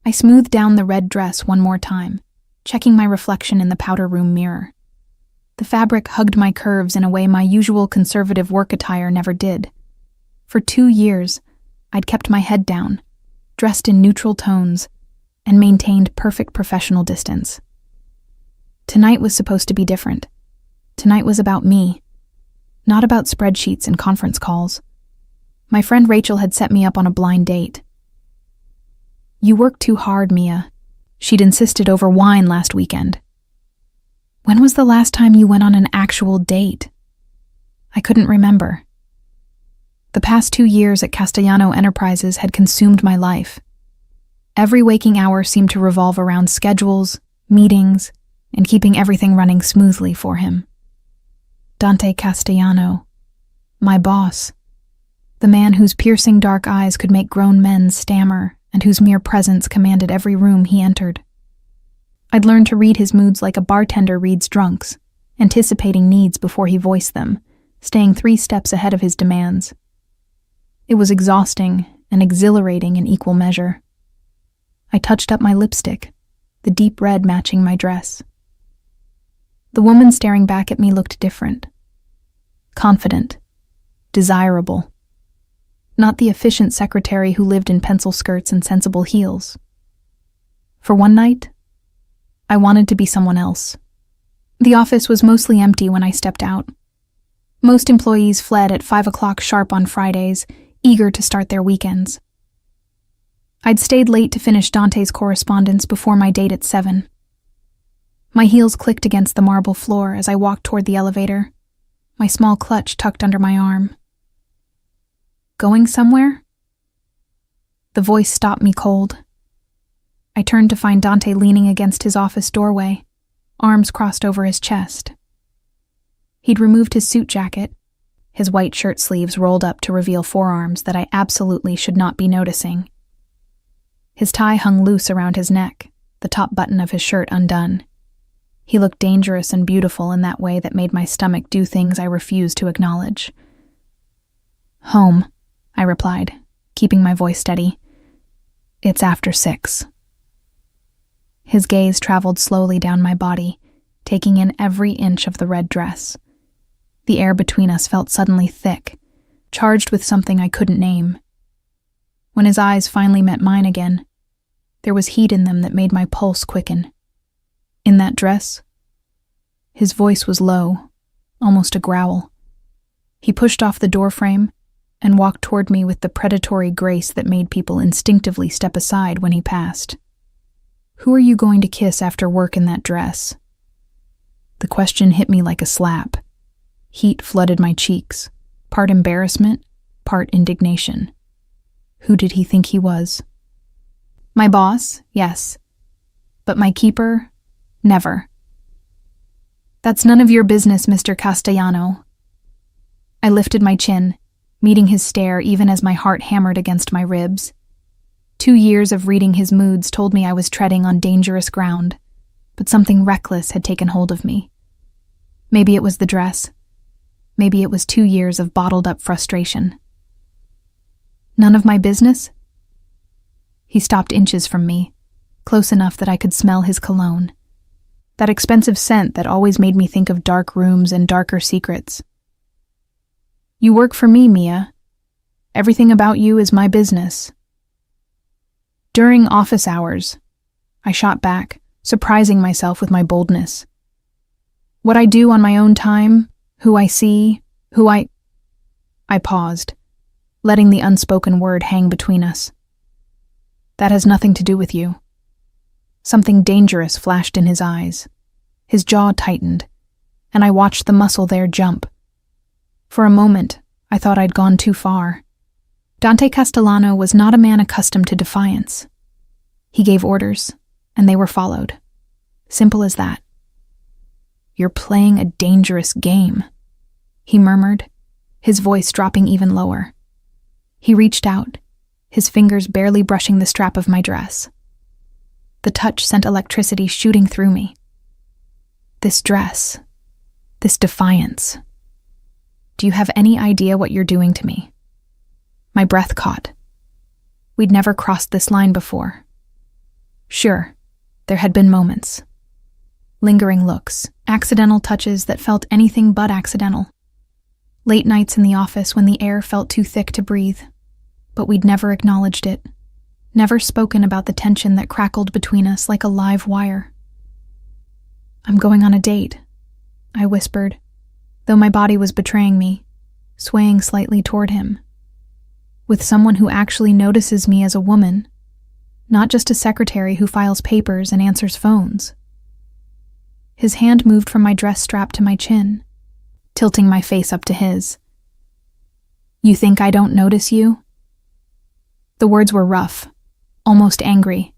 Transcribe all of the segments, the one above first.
I smoothed down the red dress one more time, checking my reflection in the powder room mirror. The fabric hugged my curves in a way my usual conservative work attire never did. For 2 years, I'd kept my head down, dressed in neutral tones, and maintained perfect professional distance. Tonight was supposed to be different. Tonight was about me, not about spreadsheets and conference calls. My friend Rachel had set me up on a blind date. "You work too hard, Mia," she'd insisted over wine last weekend. "When was the last time you went on an actual date?" I couldn't remember. The past 2 years at Castellano Enterprises had consumed my life. Every waking hour seemed to revolve around schedules, meetings, and keeping everything running smoothly for him. Dante Castellano, my boss, the man whose piercing dark eyes could make grown men stammer and whose mere presence commanded every room he entered. I'd learned to read his moods like a bartender reads drunks, anticipating needs before he voiced them, staying 3 steps ahead of his demands. It was exhausting and exhilarating in equal measure. I touched up my lipstick, the deep red matching my dress. The woman staring back at me looked different. Confident, desirable. Not the efficient secretary who lived in pencil skirts and sensible heels. For one night, I wanted to be someone else. The office was mostly empty when I stepped out. Most employees fled at 5 o'clock sharp on Fridays, eager to start their weekends. I'd stayed late to finish Dante's correspondence before my date at 7. My heels clicked against the marble floor as I walked toward the elevator, my small clutch tucked under my arm. "Going somewhere?" The voice stopped me cold. I turned to find Dante leaning against his office doorway, arms crossed over his chest. He'd removed his suit jacket, his white shirt sleeves rolled up to reveal forearms that I absolutely should not be noticing. His tie hung loose around his neck, the top button of his shirt undone. He looked dangerous and beautiful in that way that made my stomach do things I refused to acknowledge. "Home," I replied, keeping my voice steady. "It's after 6. His gaze traveled slowly down my body, taking in every inch of the red dress. The air between us felt suddenly thick, charged with something I couldn't name. When his eyes finally met mine again, there was heat in them that made my pulse quicken. In that dress, his voice was low, almost a growl. He pushed off the doorframe and walked toward me with the predatory grace that made people instinctively step aside when he passed. "Who are you going to kiss after work in that dress?" The question hit me like a slap. Heat flooded my cheeks, part embarrassment, part indignation. Who did he think he was? My boss, yes. But my keeper, never. "That's none of your business, Mr. Castellano." I lifted my chin, meeting his stare even as my heart hammered against my ribs. 2 years of reading his moods told me I was treading on dangerous ground, but something reckless had taken hold of me. Maybe it was the dress. Maybe it was 2 years of bottled-up frustration. "None of my business?" He stopped inches from me, close enough that I could smell his cologne. That expensive scent that always made me think of dark rooms and darker secrets. "You work for me, Mia. Everything about you is my business." "During office hours," I shot back, surprising myself with my boldness. "What I do on my own time, who I see, I paused, letting the unspoken word hang between us. "That has nothing to do with you." Something dangerous flashed in his eyes. His jaw tightened, and I watched the muscle there jump. For a moment, I thought I'd gone too far. Dante Castellano was not a man accustomed to defiance. He gave orders, and they were followed. Simple as that. "You're playing a dangerous game," he murmured, his voice dropping even lower. He reached out, his fingers barely brushing the strap of my dress. The touch sent electricity shooting through me. This dress, this defiance. "Do you have any idea what you're doing to me?" My breath caught. We'd never crossed this line before. Sure, there had been moments. Lingering looks, accidental touches that felt anything but accidental. Late nights in the office when the air felt too thick to breathe. But we'd never acknowledged it. Never spoken about the tension that crackled between us like a live wire. "I'm going on a date," I whispered, though my body was betraying me, swaying slightly toward him. "With someone who actually notices me as a woman, not just a secretary who files papers and answers phones." His hand moved from my dress strap to my chin, tilting my face up to his. "You think I don't notice you?" The words were rough, almost angry.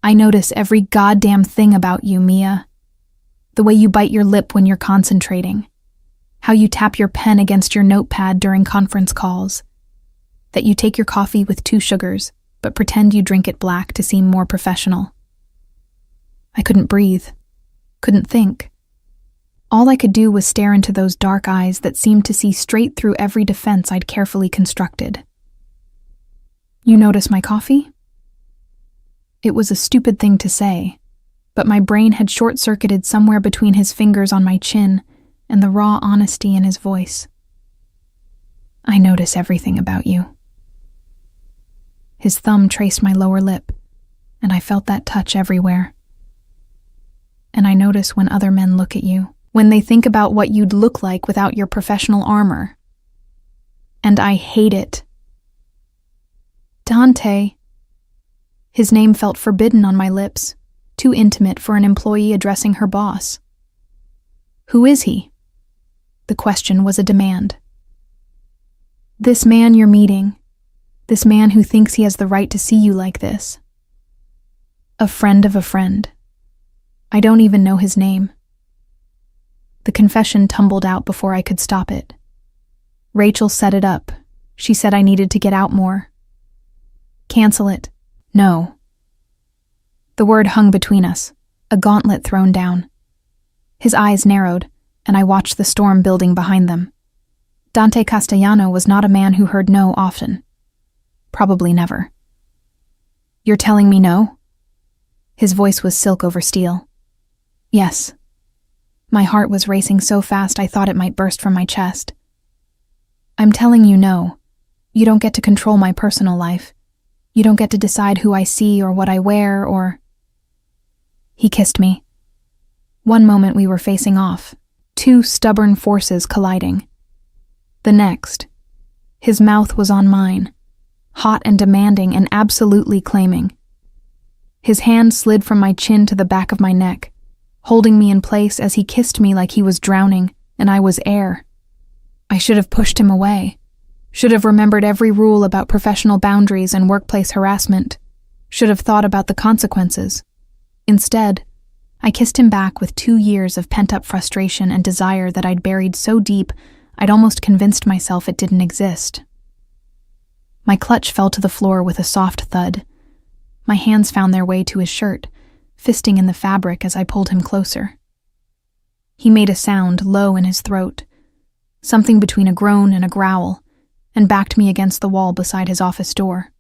"I notice every goddamn thing about you, Mia. The way you bite your lip when you're concentrating. How you tap your pen against your notepad during conference calls. That you take your coffee with 2 sugars, but pretend you drink it black to seem more professional." I couldn't breathe, couldn't think. All I could do was stare into those dark eyes that seemed to see straight through every defense I'd carefully constructed. "You notice my coffee?" It was a stupid thing to say, but my brain had short-circuited somewhere between his fingers on my chin and the raw honesty in his voice. "I notice everything about you." His thumb traced my lower lip, and I felt that touch everywhere. "And I notice when other men look at you, when they think about what you'd look like without your professional armor. And I hate it." "Dante." His name felt forbidden on my lips, too intimate for an employee addressing her boss. "Who is he?" The question was a demand. "This man you're meeting. This man who thinks he has the right to see you like this. A friend of a friend. I don't even know his name." The confession tumbled out before I could stop it. "Rachel set it up. She said I needed to get out more." "Cancel it." "No." The word hung between us, a gauntlet thrown down. His eyes narrowed, and I watched the storm building behind them. Dante Castellano was not a man who heard no often. Probably never. "You're telling me no?" His voice was silk over steel. "Yes." My heart was racing so fast I thought it might burst from my chest. "I'm telling you no. You don't get to control my personal life. You don't get to decide who I see or what I wear or—" He kissed me. One moment we were facing off, 2 stubborn forces colliding. The next, his mouth was on mine, hot and demanding and absolutely claiming. His hand slid from my chin to the back of my neck, holding me in place as he kissed me like he was drowning and I was air. I should have pushed him away, should have remembered every rule about professional boundaries and workplace harassment, should have thought about the consequences. Instead, I kissed him back with 2 years of pent-up frustration and desire that I'd buried so deep I'd almost convinced myself it didn't exist. My clutch fell to the floor with a soft thud. My hands found their way to his shirt, fisting in the fabric as I pulled him closer. He made a sound low in his throat, something between a groan and a growl, and backed me against the wall beside his office door.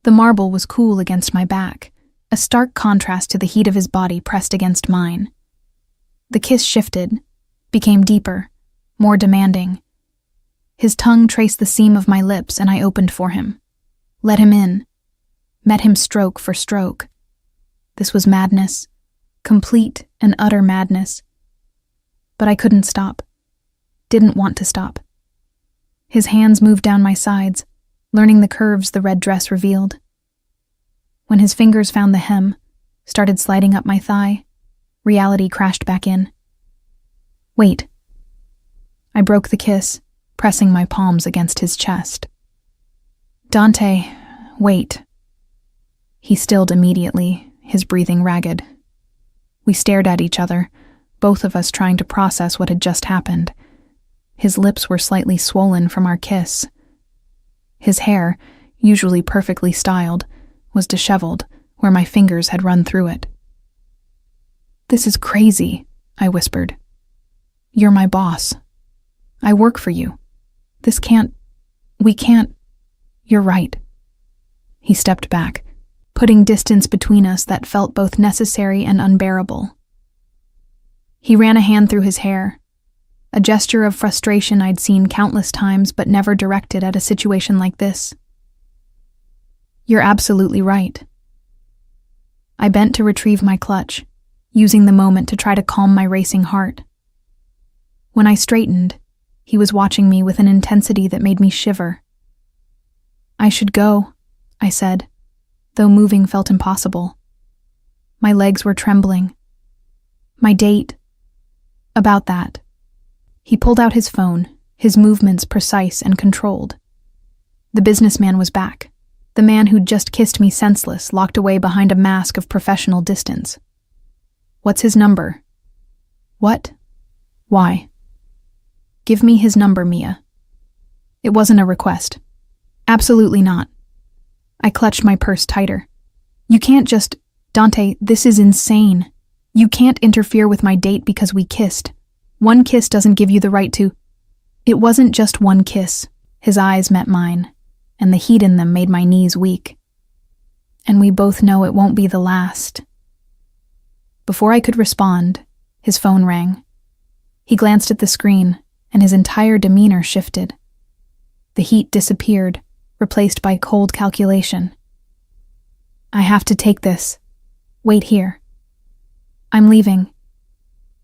The marble was cool against my back, a stark contrast to the heat of his body pressed against mine. The kiss shifted, became deeper, more demanding. His tongue traced the seam of my lips and I opened for him. Let him in. Met him stroke for stroke. This was madness, complete and utter madness. But I couldn't stop. Didn't want to stop. His hands moved down my sides, learning the curves the red dress revealed. When his fingers found the hem, started sliding up my thigh, reality crashed back in. "Wait." I broke the kiss, pressing my palms against his chest. "Dante, wait." He stilled immediately, his breathing ragged. We stared at each other, both of us trying to process what had just happened. His lips were slightly swollen from our kiss. His hair, usually perfectly styled, was disheveled, where my fingers had run through it. "This is crazy," I whispered. "You're my boss. I work for you. We can't. You're right." He stepped back, putting distance between us that felt both necessary and unbearable. He ran a hand through his hair, a gesture of frustration I'd seen countless times but never directed at a situation like this. You're absolutely right. I bent to retrieve my clutch, using the moment to try to calm my racing heart. When I straightened, he was watching me with an intensity that made me shiver. I should go, I said, though moving felt impossible. My legs were trembling. My date. About that. He pulled out his phone, his movements precise and controlled. The businessman was back. The man who'd just kissed me senseless, locked away behind a mask of professional distance. What's his number? What? Why? Give me his number, Mia. It wasn't a request. Absolutely not. I clutched my purse tighter. You can't just... Dante, this is insane. You can't interfere with my date because we kissed. One kiss doesn't give you the right to... It wasn't just one kiss. His eyes met mine, and the heat in them made my knees weak. And we both know it won't be the last. Before I could respond, his phone rang. He glanced at the screen, and his entire demeanor shifted. The heat disappeared, replaced by cold calculation. I have to take this. Wait here. I'm leaving.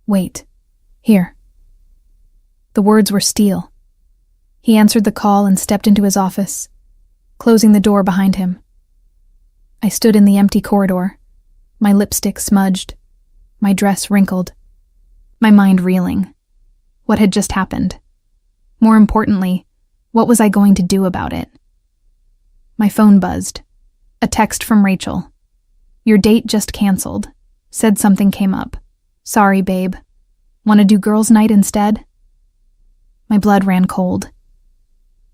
Wait. Here. The words were steel. He answered the call and stepped into his office, closing the door behind him. I stood in the empty corridor, my lipstick smudged, my dress wrinkled, my mind reeling. What had just happened? More importantly, what was I going to do about it? My phone buzzed. A text from Rachel. Your date just canceled. Said something came up. Sorry, babe. Want to do girls' night instead? My blood ran cold.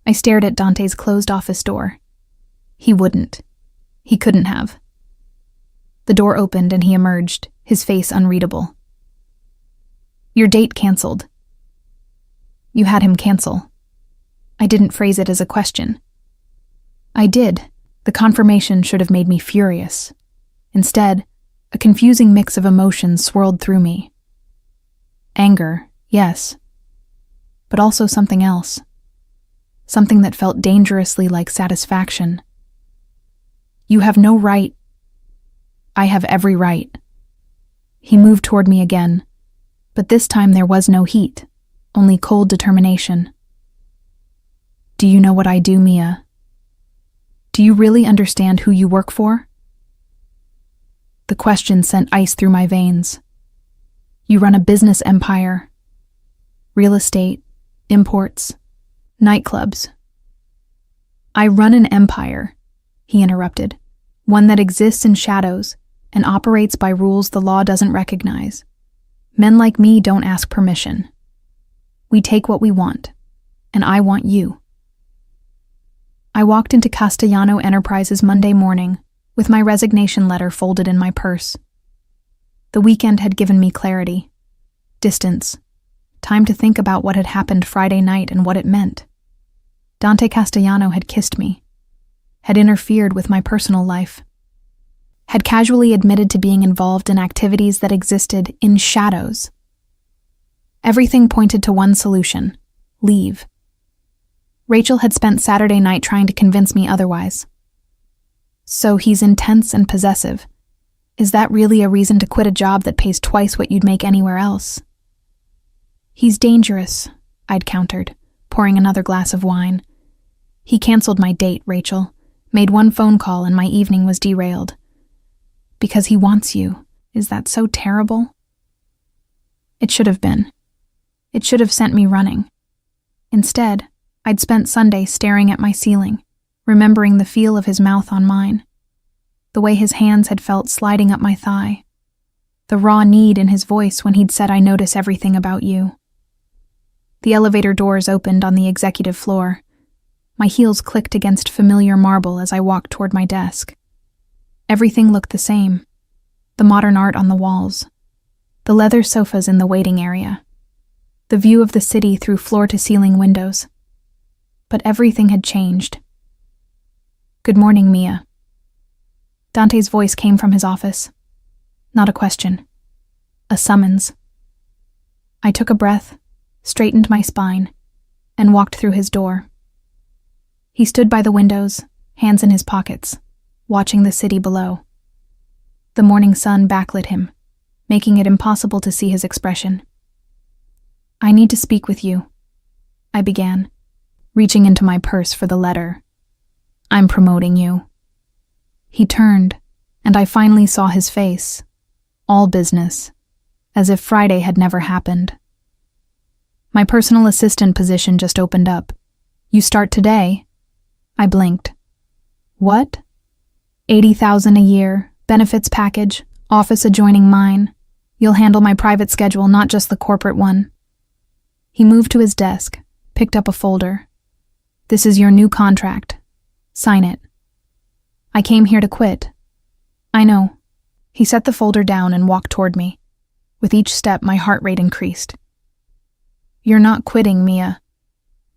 I stared at Dante's closed office door. He wouldn't. He couldn't have. The door opened and he emerged, his face unreadable. Your date canceled. You had him cancel. I didn't phrase it as a question. I did. The confirmation should have made me furious. Instead, a confusing mix of emotions swirled through me. Anger, yes. But also something else. Something that felt dangerously like satisfaction. You have no right. I have every right. He moved toward me again, but this time there was no heat, only cold determination. Do you know what I do, Mia? Do you really understand who you work for? The question sent ice through my veins. You run a business empire. Real estate, imports, nightclubs. I run an empire, he interrupted, one that exists in shadows and operates by rules the law doesn't recognize. Men like me don't ask permission. We take what we want, and I want you. I walked into Castellano Enterprises Monday morning with my resignation letter folded in my purse. The weekend had given me clarity, distance, time to think about what had happened Friday night and what it meant. Dante Castellano had kissed me, had interfered with my personal life, had casually admitted to being involved in activities that existed in shadows. Everything pointed to one solution: leave. Rachel had spent Saturday night trying to convince me otherwise. So he's intense and possessive. Is that really a reason to quit a job that pays twice what you'd make anywhere else? He's dangerous, I'd countered, pouring another glass of wine. He canceled my date, Rachel, made one phone call and my evening was derailed. Because he wants you. Is that so terrible? It should have been. It should have sent me running. Instead, I'd spent Sunday staring at my ceiling, remembering the feel of his mouth on mine, the way his hands had felt sliding up my thigh, the raw need in his voice when he'd said I notice everything about you. The elevator doors opened on the executive floor. My heels clicked against familiar marble as I walked toward my desk. Everything looked the same. The modern art on the walls, the leather sofas in the waiting area, the view of the city through floor-to-ceiling windows. But everything had changed. Good morning, Mia. Dante's voice came from his office. Not a question. A summons. I took a breath, straightened my spine, and walked through his door. He stood by the windows, hands in his pockets, watching the city below. The morning sun backlit him, making it impossible to see his expression. I need to speak with you, I began, reaching into my purse for the letter. I'm promoting you. He turned, and I finally saw his face. All business, as if Friday had never happened. My personal assistant position just opened up. You start today? I blinked. What? 80,000 a year, benefits package, office adjoining mine. You'll handle my private schedule, not just the corporate one. He moved to his desk, picked up a folder. This is your new contract. Sign it. I came here to quit. I know. He set the folder down and walked toward me. With each step, my heart rate increased. You're not quitting, Mia.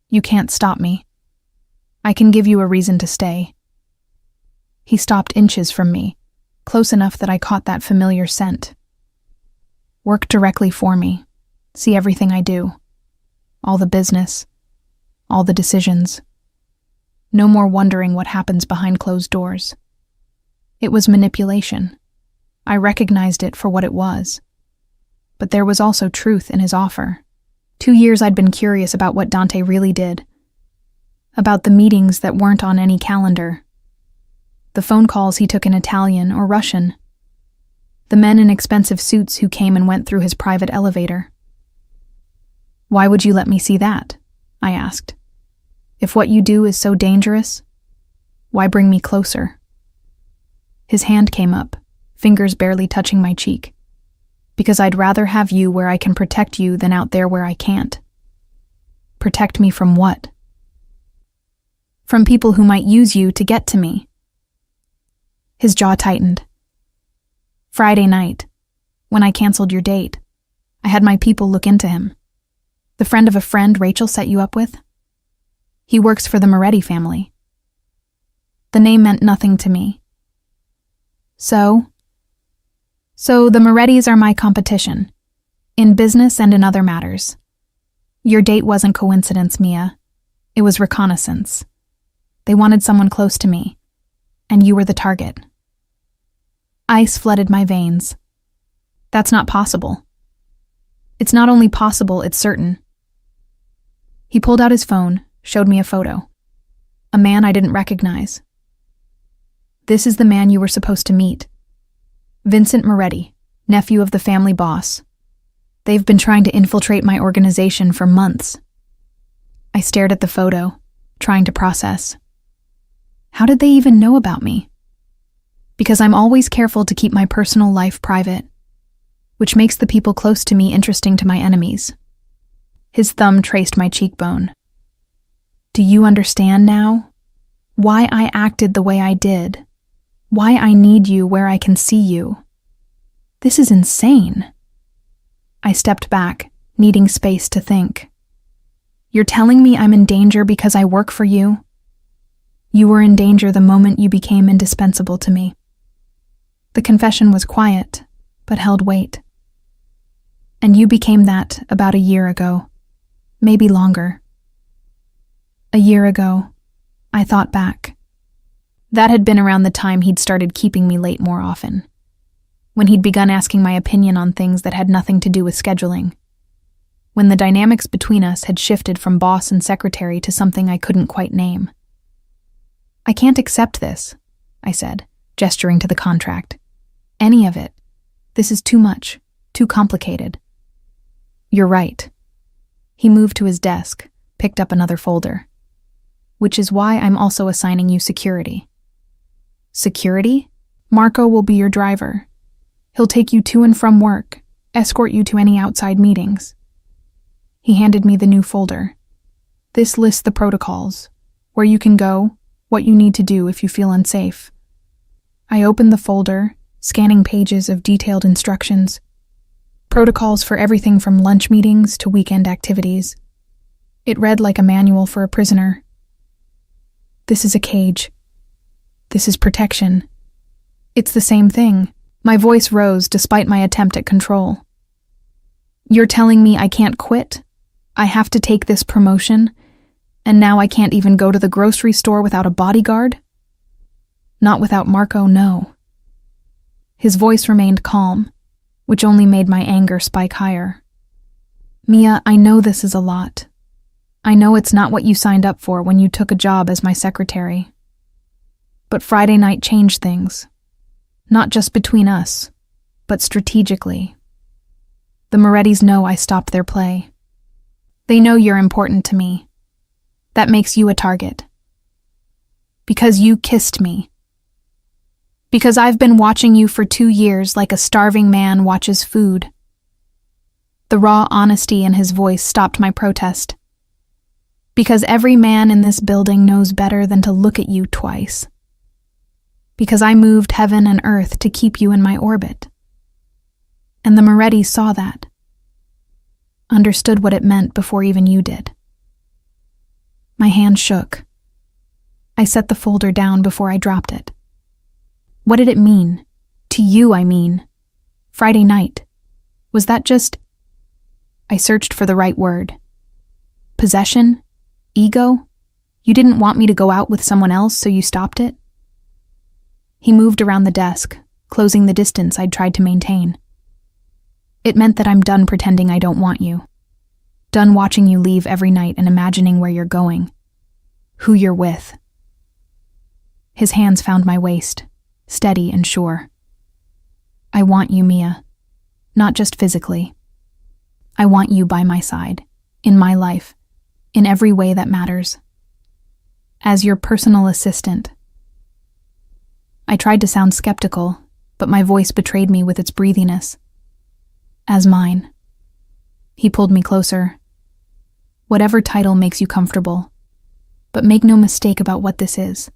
You can't stop me. I can give you a reason to stay. He stopped inches from me, close enough that I caught that familiar scent. Work directly for me. See everything I do. All the business. All the decisions. No more wondering what happens behind closed doors. It was manipulation. I recognized it for what it was. But there was also truth in his offer. 2 years I'd been curious about what Dante really did. About the meetings that weren't on any calendar. The phone calls he took in Italian or Russian. The men in expensive suits who came and went through his private elevator. Why would you let me see that? I asked. If what you do is so dangerous, why bring me closer? His hand came up, fingers barely touching my cheek. Because I'd rather have you where I can protect you than out there where I can't. Protect me from what? From people who might use you to get to me. His jaw tightened. Friday night, when I canceled your date, I had my people look into him. The friend of a friend Rachel set you up with? He works for the Moretti family. The name meant nothing to me. So the Morettis are my competition, in business and in other matters. Your date wasn't coincidence, Mia. It was reconnaissance. They wanted someone close to me, and you were the target. Ice flooded my veins. That's not possible. It's not only possible, it's certain. He pulled out his phone, showed me a photo. A man I didn't recognize. This is the man you were supposed to meet. Vincent Moretti, nephew of the family boss. They've been trying to infiltrate my organization for months. I stared at the photo, trying to process. How did they even know about me? Because I'm always careful to keep my personal life private, which makes the people close to me interesting to my enemies. His thumb traced my cheekbone. Do you understand now? Why I acted the way I did? Why I need you where I can see you? This is insane. I stepped back, needing space to think. You're telling me I'm in danger because I work for you? You were in danger the moment you became indispensable to me. The confession was quiet, but held weight. And you became that about a year ago, maybe longer. A year ago, I thought back. That had been around the time he'd started keeping me late more often, when he'd begun asking my opinion on things that had nothing to do with scheduling, when the dynamics between us had shifted from boss and secretary to something I couldn't quite name. I can't accept this, I said, gesturing to the contract. Any of it. This is too much, too complicated. You're right. He moved to his desk, picked up another folder. Which is why I'm also assigning you security. Security? Marco will be your driver. He'll take you to and from work, escort you to any outside meetings. He handed me the new folder. This lists the protocols, where you can go, what you need to do if you feel unsafe. I opened the folder, scanning pages of detailed instructions. Protocols for everything from lunch meetings to weekend activities. It read like a manual for a prisoner. This is a cage. This is protection. It's the same thing. My voice rose despite my attempt at control. You're telling me I can't quit? I have to take this promotion, and now I can't even go to the grocery store without a bodyguard? Not without Marco, no. His voice remained calm, which only made my anger spike higher. Mia, I know this is a lot. I know it's not what you signed up for when you took a job as my secretary. But Friday night changed things. Not just between us, but strategically. The Morettis know I stopped their play. They know you're important to me. That makes you a target. Because you kissed me. Because I've been watching you for 2 years like a starving man watches food. The raw honesty in his voice stopped my protest. Because every man in this building knows better than to look at you twice. Because I moved heaven and earth to keep you in my orbit. And the Morettis saw that. Understood what it meant before even you did. My hand shook. I set the folder down before I dropped it. What did it mean? To you, I mean. Friday night. Was that just... I searched for the right word. Possession? Ego? You didn't want me to go out with someone else, so you stopped it? He moved around the desk, closing the distance I'd tried to maintain. It meant that I'm done pretending I don't want you. Done watching you leave every night and imagining where you're going. Who you're with. His hands found my waist, steady and sure. I want you, Mia. Not just physically. I want you by my side, in my life, in every way that matters. As your personal assistant. I tried to sound skeptical, but my voice betrayed me with its breathiness. As mine. He pulled me closer. Whatever title makes you comfortable, but make no mistake about what this is,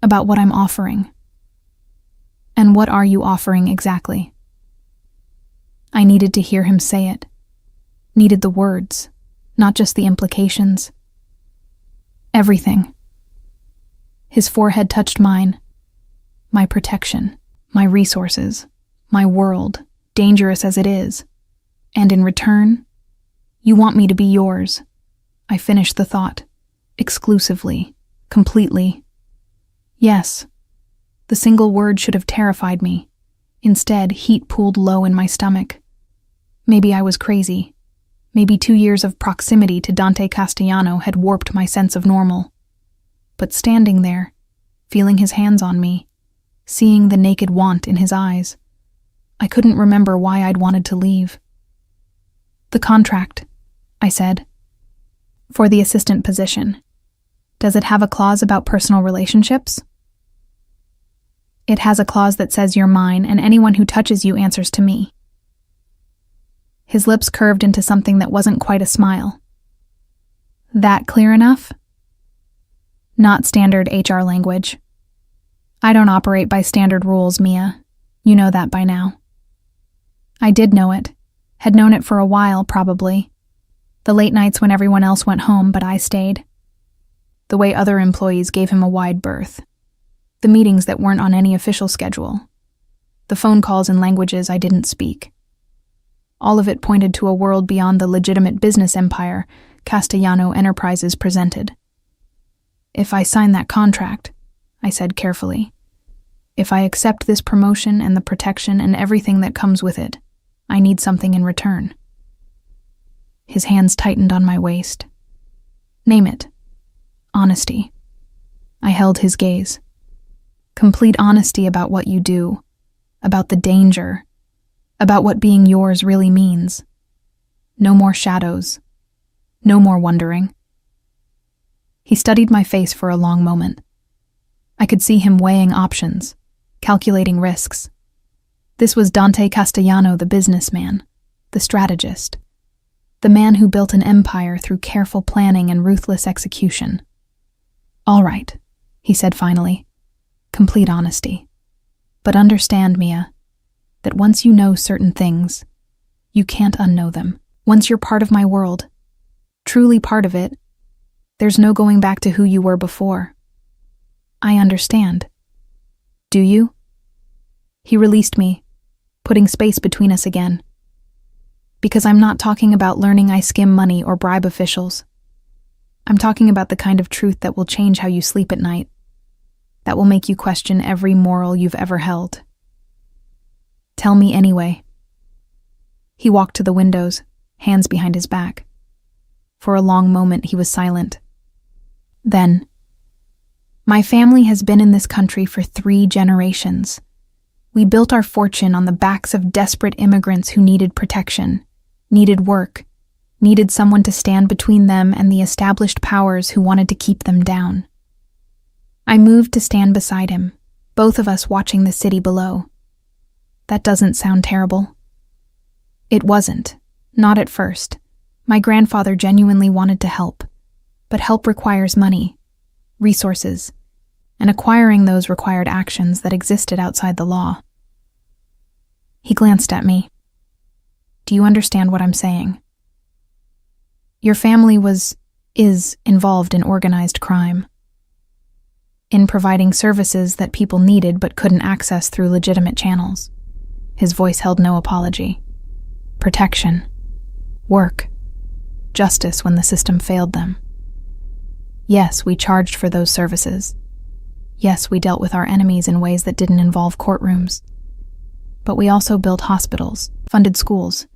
about what I'm offering. And what are you offering exactly? I needed to hear him say it. Needed the words, not just the implications. Everything. His forehead touched mine. My protection, my resources, my world, dangerous as it is. And in return, you want me to be yours. I finished the thought. Exclusively. Completely. Yes. The single word should have terrified me. Instead, heat pooled low in my stomach. Maybe I was crazy. Maybe 2 years of proximity to Dante Castellano had warped my sense of normal. But standing there, feeling his hands on me, seeing the naked want in his eyes, I couldn't remember why I'd wanted to leave. The contract, I said. For the assistant position. Does it have a clause about personal relationships? It has a clause that says you're mine and anyone who touches you answers to me. His lips curved into something that wasn't quite a smile. That clear enough? Not standard HR language. I don't operate by standard rules, Mia. You know that by now. I did know it. Had known it for a while, probably. The late nights when everyone else went home, but I stayed. The way other employees gave him a wide berth. The meetings that weren't on any official schedule. The phone calls in languages I didn't speak. All of it pointed to a world beyond the legitimate business empire Castellano Enterprises presented. If I sign that contract, I said carefully, if I accept this promotion and the protection and everything that comes with it, I need something in return. His hands tightened on my waist. Name it. Honesty. I held his gaze. Complete honesty about what you do, about the danger, about what being yours really means. No more shadows. No more wondering. He studied my face for a long moment. I could see him weighing options, calculating risks. This was Dante Castellano, the businessman, the strategist, the man who built an empire through careful planning and ruthless execution. All right, he said finally. Complete honesty. But understand, Mia, that once you know certain things, you can't unknow them. Once you're part of my world, truly part of it, there's no going back to who you were before. I understand. Do you? He released me, putting space between us again. Because I'm not talking about learning I skim money or bribe officials. I'm talking about the kind of truth that will change how you sleep at night, that will make you question every moral you've ever held. Tell me anyway. He walked to the windows, hands behind his back. For a long moment he was silent. Then, my family has been in this country for 3 generations. We built our fortune on the backs of desperate immigrants who needed protection, needed work, needed someone to stand between them and the established powers who wanted to keep them down. I moved to stand beside him, both of us watching the city below. That doesn't sound terrible. It wasn't, not at first. My grandfather genuinely wanted to help, but help requires money, resources, and acquiring those required actions that existed outside the law. He glanced at me. Do you understand what I'm saying? Your family is involved in organized crime, in providing services that people needed but couldn't access through legitimate channels. His voice held no apology. Protection, work, justice when the system failed them. Yes, we charged for those services. Yes, we dealt with our enemies in ways that didn't involve courtrooms. But we also built hospitals, funded schools,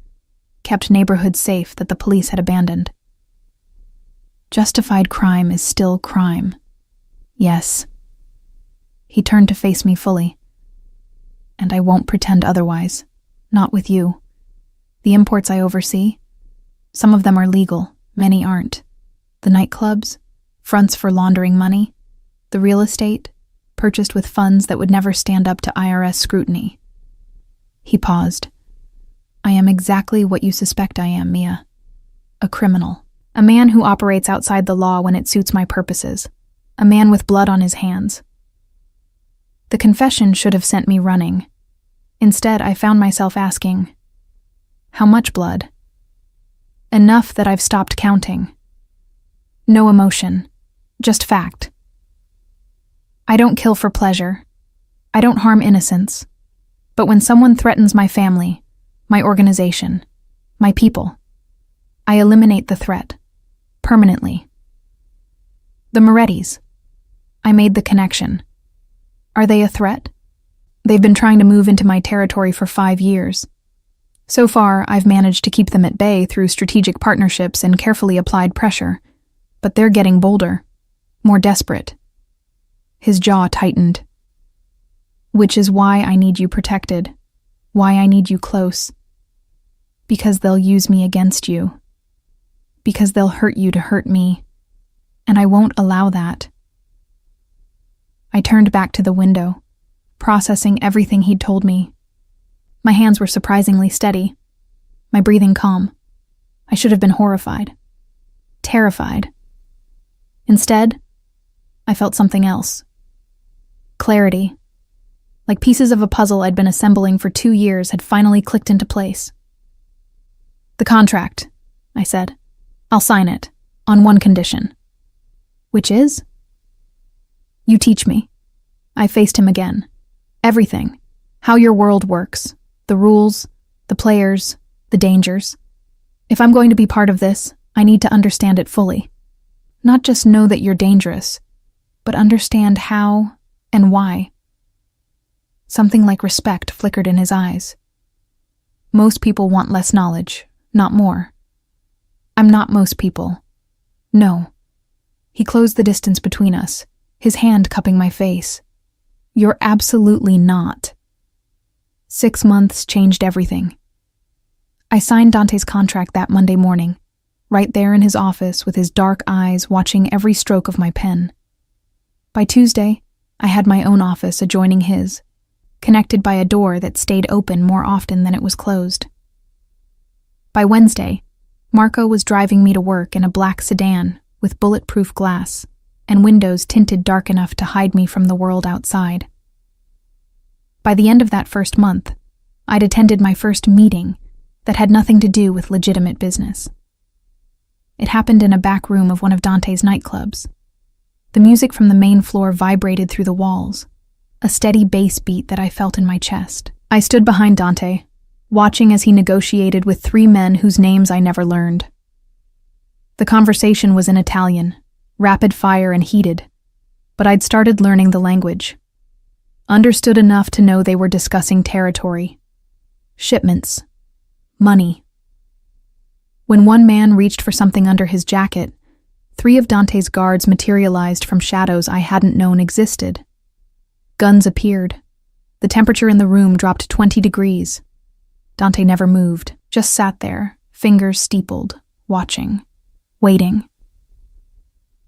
kept neighborhoods safe that the police had abandoned. Justified crime is still crime. Yes. He turned to face me fully. And I won't pretend otherwise. Not with you. The imports I oversee, some of them are legal, many aren't. The nightclubs, fronts for laundering money, the real estate, purchased with funds that would never stand up to IRS scrutiny. He paused. I am exactly what you suspect I am, Mia. A criminal. A man who operates outside the law when it suits my purposes. A man with blood on his hands. The confession should have sent me running. Instead, I found myself asking, how much blood? Enough that I've stopped counting. No emotion, just fact. I don't kill for pleasure. I don't harm innocents. But when someone threatens my family, my organization, my people, I eliminate the threat, permanently. The Morettis. I made the connection. Are they a threat? They've been trying to move into my territory for 5 years. So far, I've managed to keep them at bay through strategic partnerships and carefully applied pressure, but they're getting bolder, more desperate. His jaw tightened. Which is why I need you protected, why I need you close. Because they'll use me against you. Because they'll hurt you to hurt me, and I won't allow that. I turned back to the window, processing everything he'd told me. My hands were surprisingly steady, my breathing calm. I should have been horrified, terrified. Instead, I felt something else. Clarity. Like pieces of a puzzle I'd been assembling for 2 years had finally clicked into place. The contract, I said. I'll sign it, on one condition. Which is? You teach me. I faced him again. Everything. How your world works. The rules, the players, the dangers. If I'm going to be part of this, I need to understand it fully. Not just know that you're dangerous, but understand how and why. Something like respect flickered in his eyes. Most people want less knowledge, not more. I'm not most people. No. He closed the distance between us, his hand cupping my face. You're absolutely not. 6 months changed everything. I signed Dante's contract that Monday morning, right there in his office with his dark eyes watching every stroke of my pen. By Tuesday, I had my own office adjoining his, connected by a door that stayed open more often than it was closed. By Wednesday, Marco was driving me to work in a black sedan with bulletproof glass and windows tinted dark enough to hide me from the world outside. By the end of that first month, I'd attended my first meeting that had nothing to do with legitimate business. It happened in a back room of one of Dante's nightclubs. The music from the main floor vibrated through the walls, a steady bass beat that I felt in my chest. I stood behind Dante, watching as he negotiated with 3 men whose names I never learned. The conversation was in Italian, rapid fire and heated, but I'd started learning the language. Understood enough to know they were discussing territory, shipments, money. When one man reached for something under his jacket, 3 of Dante's guards materialized from shadows I hadn't known existed. Guns appeared. The temperature in the room dropped 20 degrees. Dante never moved, just sat there, fingers steepled, watching, waiting.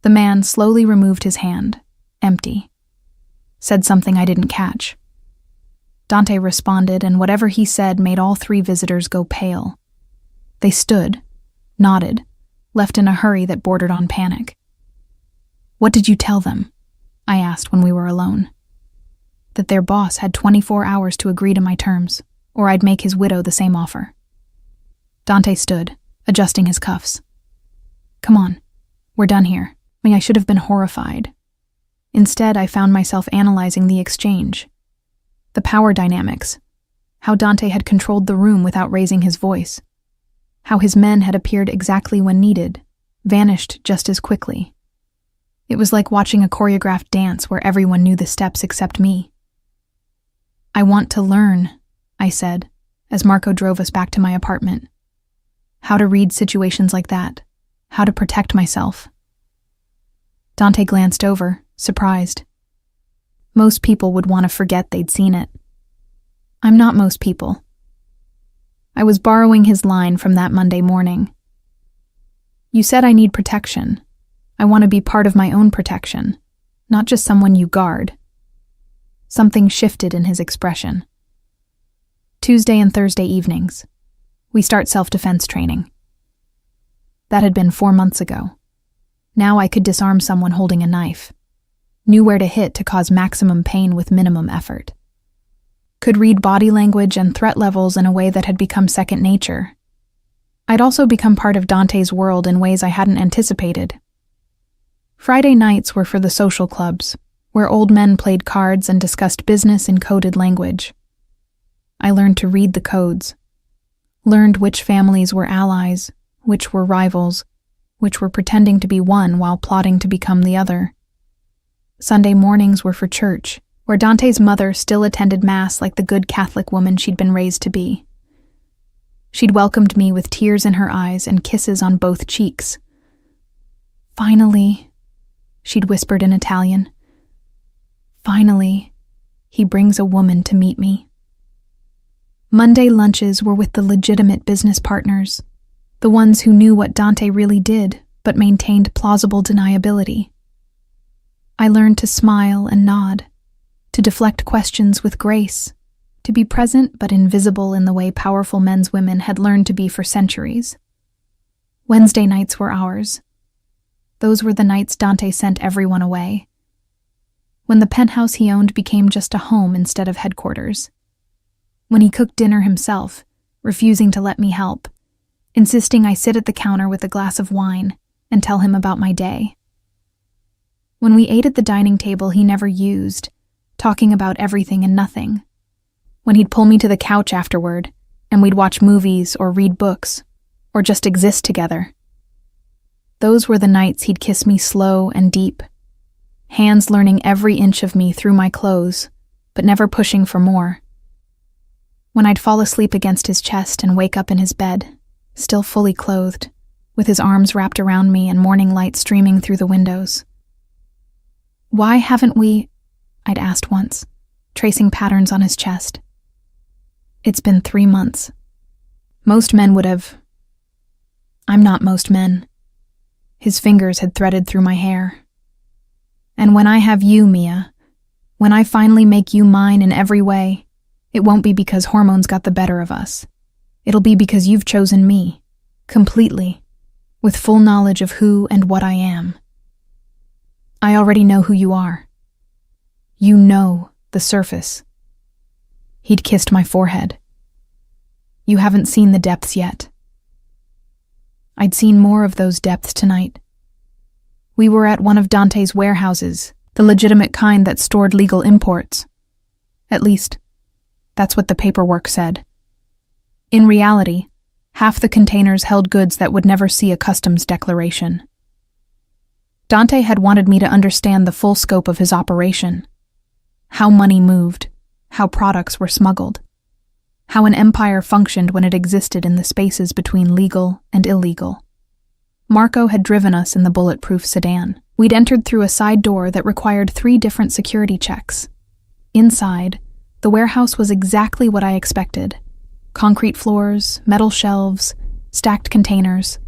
The man slowly removed his hand, empty. Said something I didn't catch. Dante responded, and whatever he said made all 3 visitors go pale. They stood, nodded, left in a hurry that bordered on panic. "What did you tell them?" I asked when we were alone. That their boss had 24 hours to agree to my terms, or I'd make his widow the same offer. Dante stood, adjusting his cuffs. "Come on, we're done here." I should have been horrified. Instead, I found myself analyzing the exchange. The power dynamics. How Dante had controlled the room without raising his voice. How his men had appeared exactly when needed, vanished just as quickly. It was like watching a choreographed dance where everyone knew the steps except me. "I want to learn," I said, as Marco drove us back to my apartment. "How to read situations like that. How to protect myself." Dante glanced over, surprised. Most people would want to forget they'd seen it. I'm not most people. I was borrowing his line from that Monday morning. "You said I need protection. I want to be part of my own protection, not just someone you guard." Something shifted in his expression. Tuesday and Thursday evenings, we start self-defense training. That had been 4 months ago. Now I could disarm someone holding a knife. Knew where to hit to cause maximum pain with minimum effort. Could read body language and threat levels in a way that had become second nature. I'd also become part of Dante's world in ways I hadn't anticipated. Friday nights were for the social clubs, where old men played cards and discussed business in coded language. I learned to read the codes. Learned which families were allies, which were rivals, which were pretending to be one while plotting to become the other. Sunday mornings were for church, where Dante's mother still attended Mass like the good Catholic woman she'd been raised to be. She'd welcomed me with tears in her eyes and kisses on both cheeks. "Finally," she'd whispered in Italian. "Finally, he brings a woman to meet me." Monday lunches were with the legitimate business partners, the ones who knew what Dante really did, but maintained plausible deniability. I learned to smile and nod, to deflect questions with grace, to be present but invisible in the way powerful men's women had learned to be for centuries. Wednesday nights were ours. Those were the nights Dante sent everyone away. When the penthouse he owned became just a home instead of headquarters. When he cooked dinner himself, refusing to let me help, insisting I sit at the counter with a glass of wine and tell him about my day. When we ate at the dining table he never used, talking about everything and nothing. When he'd pull me to the couch afterward, and we'd watch movies or read books, or just exist together. Those were the nights he'd kiss me slow and deep, hands learning every inch of me through my clothes, but never pushing for more. When I'd fall asleep against his chest and wake up in his bed, still fully clothed, with his arms wrapped around me and morning light streaming through the windows. "Why haven't we?" I'd asked once, tracing patterns on his chest. "It's been 3 months. Most men would have. I'm not most men." His fingers had threaded through my hair. "And when I have you, Mia, when I finally make you mine in every way, it won't be because hormones got the better of us. It'll be because you've chosen me, completely, with full knowledge of who and what I am. I already know who you are. You know the surface." He'd kissed my forehead. "You haven't seen the depths yet." I'd seen more of those depths tonight. We were at one of Dante's warehouses, the legitimate kind that stored legal imports, At least, that's what the paperwork said. In reality, half the containers held goods that would never see a customs declaration. Dante had wanted me to understand the full scope of his operation. How money moved, how products were smuggled, how an empire functioned when it existed in the spaces between legal and illegal. Marco had driven us in the bulletproof sedan. We'd entered through a side door that required 3 different security checks. Inside, the warehouse was exactly what I expected. Concrete floors, metal shelves, stacked containers,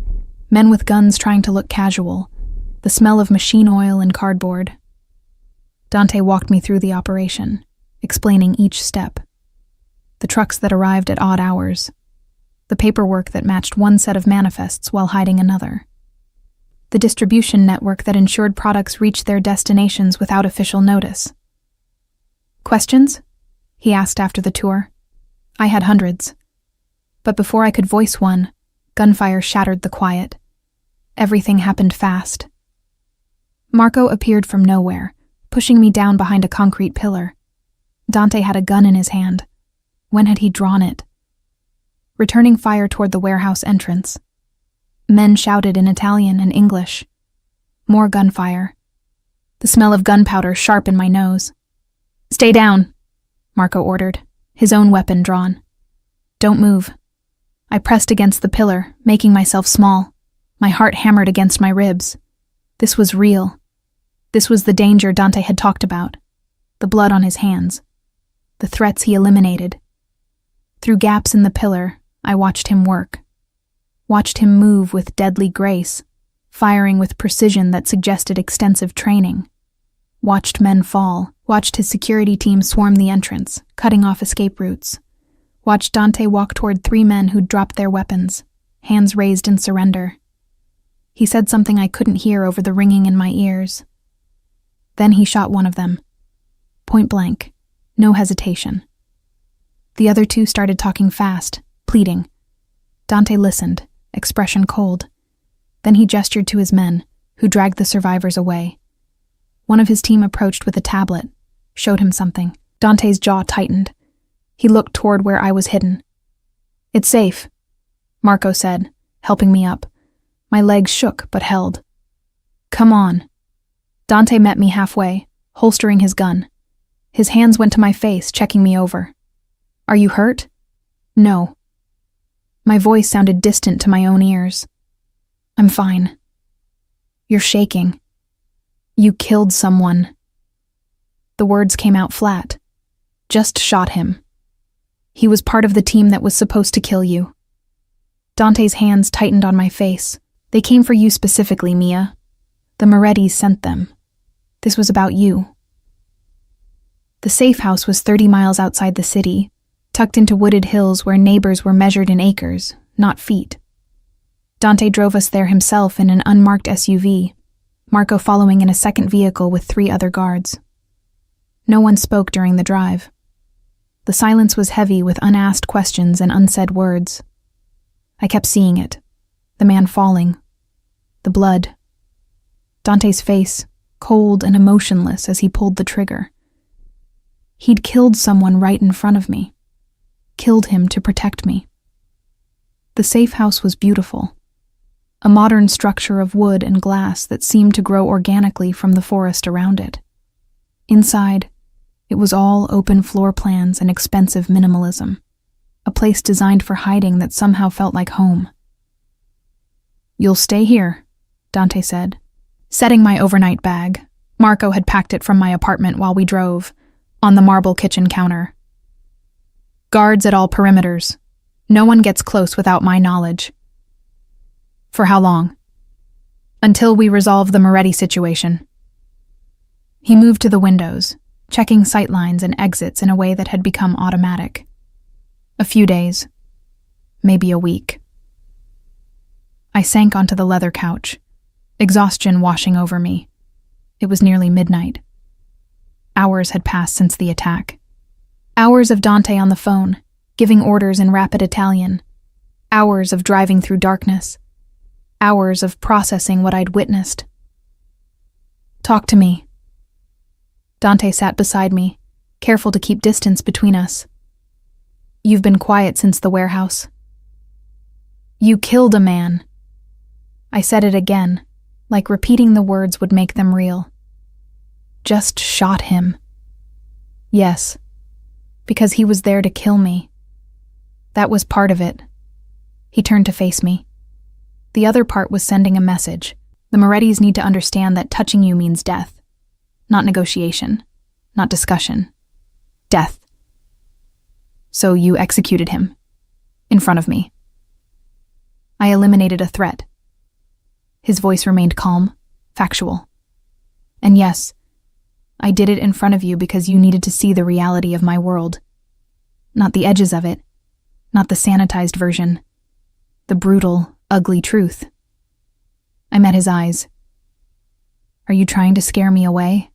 men with guns trying to look casual, the smell of machine oil and cardboard. Dante walked me through the operation, explaining each step. The trucks that arrived at odd hours, the paperwork that matched one set of manifests while hiding another, the distribution network that ensured products reached their destinations without official notice. Questions? He asked after the tour. I had hundreds. But before I could voice one, gunfire shattered the quiet. Everything happened fast. Marco appeared from nowhere, pushing me down behind a concrete pillar. Dante had a gun in his hand. When had he drawn it? Returning fire toward the warehouse entrance. Men shouted in Italian and English. More gunfire. The smell of gunpowder sharp in my nose. Stay down, Marco ordered, his own weapon drawn. Don't move. I pressed against the pillar, making myself small. My heart hammered against my ribs. This was real. This was the danger Dante had talked about. The blood on his hands. The threats he eliminated. Through gaps in the pillar, I watched him work. Watched him move with deadly grace, firing with precision that suggested extensive training. Watched men fall. Watched his security team swarm the entrance, cutting off escape routes. Watched Dante walk toward 3 men who'd dropped their weapons, hands raised in surrender. He said something I couldn't hear over the ringing in my ears. Then he shot one of them. Point blank. No hesitation. The other 2 started talking fast, pleading. Dante listened, expression cold. Then he gestured to his men, who dragged the survivors away. One of his team approached with a tablet, showed him something. Dante's jaw tightened. He looked toward where I was hidden. It's safe, Marco said, helping me up. My legs shook but held. Come on. Dante met me halfway, holstering his gun. His hands went to my face, checking me over. Are you hurt? No. My voice sounded distant to my own ears. I'm fine. You're shaking. You killed someone. The words came out flat. Just shot him. He was part of the team that was supposed to kill you. Dante's hands tightened on my face. They came for you specifically, Mia. The Morettis sent them. This was about you. The safe house was 30 miles outside the city, tucked into wooded hills where neighbors were measured in acres, not feet. Dante drove us there himself in an unmarked SUV, Marco following in a second vehicle with 3 other guards. No one spoke during the drive. The silence was heavy with unasked questions and unsaid words. I kept seeing it. The man falling. The blood. Dante's face, cold and emotionless as he pulled the trigger. He'd killed someone right in front of me. Killed him to protect me. The safe house was beautiful. A modern structure of wood and glass that seemed to grow organically from the forest around it. Inside, it was all open floor plans and expensive minimalism. A place designed for hiding that somehow felt like home. You'll stay here, Dante said. Setting my overnight bag, Marco had packed it from my apartment while we drove, on the marble kitchen counter. Guards at all perimeters. No one gets close without my knowledge. For how long? Until we resolve the Moretti situation. He moved to the windows, checking sightlines and exits in a way that had become automatic. A few days. Maybe a week. I sank onto the leather couch, exhaustion washing over me. It was nearly midnight. Hours had passed since the attack. Hours of Dante on the phone, giving orders in rapid Italian. Hours of driving through darkness. Hours of processing what I'd witnessed. Talk to me. Dante sat beside me, careful to keep distance between us. You've been quiet since the warehouse. You killed a man. I said it again, like repeating the words would make them real. Just shot him. Yes, because he was there to kill me. That was part of it. He turned to face me. The other part was sending a message. The Morettis need to understand that touching you means death. Not negotiation. Not discussion. Death. So you executed him. In front of me. I eliminated a threat. His voice remained calm, factual. And yes, I did it in front of you because you needed to see the reality of my world. Not the edges of it. Not the sanitized version. The brutal, ugly truth. I met his eyes. Are you trying to scare me away?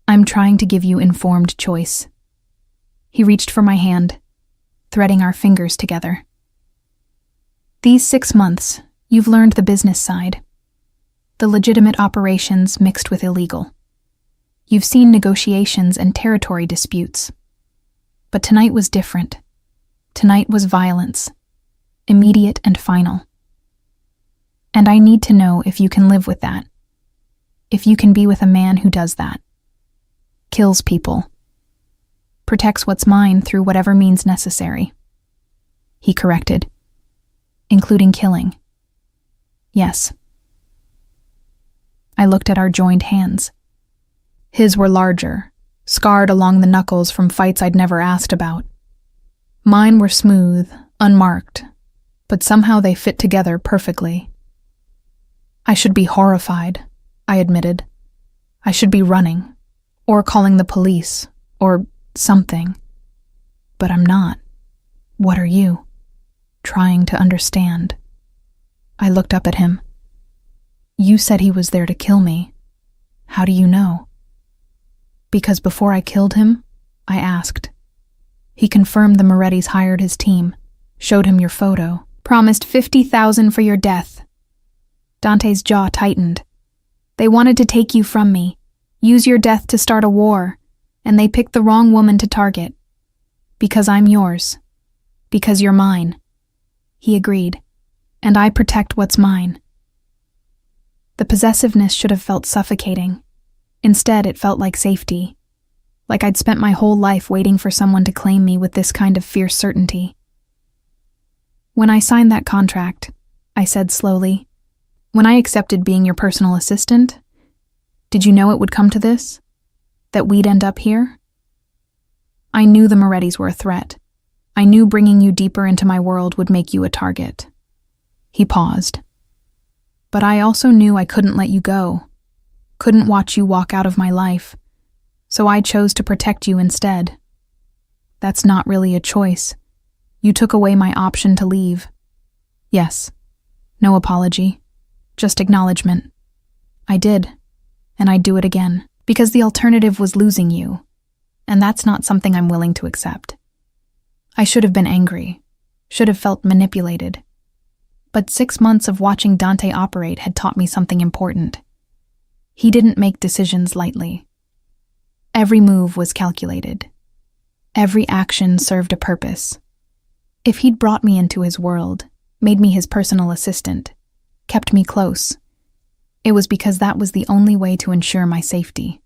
I'm trying to give you informed choice. He reached for my hand, threading our fingers together. These 6 months, you've learned the business side. The legitimate operations mixed with illegal. You've seen negotiations and territory disputes. But tonight was different. Tonight was violence. Immediate and final. And I need to know if you can live with that. If you can be with a man who does that. Kills people. Protects what's mine through whatever means necessary. He corrected. Including killing. Yes. I looked at our joined hands. His were larger, scarred along the knuckles from fights I'd never asked about. Mine were smooth, unmarked, but somehow they fit together perfectly. I should be horrified, I admitted. I should be running, or calling the police, or something. But I'm not. What are you? Trying to understand. I looked up at him. You said he was there to kill me. How do you know? Because before I killed him, I asked. He confirmed the Morettis hired his team, showed him your photo, promised $50,000 for your death. Dante's jaw tightened. They wanted to take you from me, use your death to start a war, and they picked the wrong woman to target. Because I'm yours. Because you're mine. He agreed. And I protect what's mine. The possessiveness should have felt suffocating. Instead, it felt like safety. Like I'd spent my whole life waiting for someone to claim me with this kind of fierce certainty. When I signed that contract, I said slowly, when I accepted being your personal assistant, did you know it would come to this? That we'd end up here? I knew the Morettis were a threat. I knew bringing you deeper into my world would make you a target. He paused. But I also knew I couldn't let you go. Couldn't watch you walk out of my life. So I chose to protect you instead. That's not really a choice. You took away my option to leave. Yes. No apology. Just acknowledgement. I did. And I'd do it again. Because the alternative was losing you. And that's not something I'm willing to accept. I should have been angry. Should have felt manipulated. But 6 months of watching Dante operate had taught me something important. He didn't make decisions lightly. Every move was calculated. Every action served a purpose. If he'd brought me into his world, made me his personal assistant, kept me close, it was because that was the only way to ensure my safety.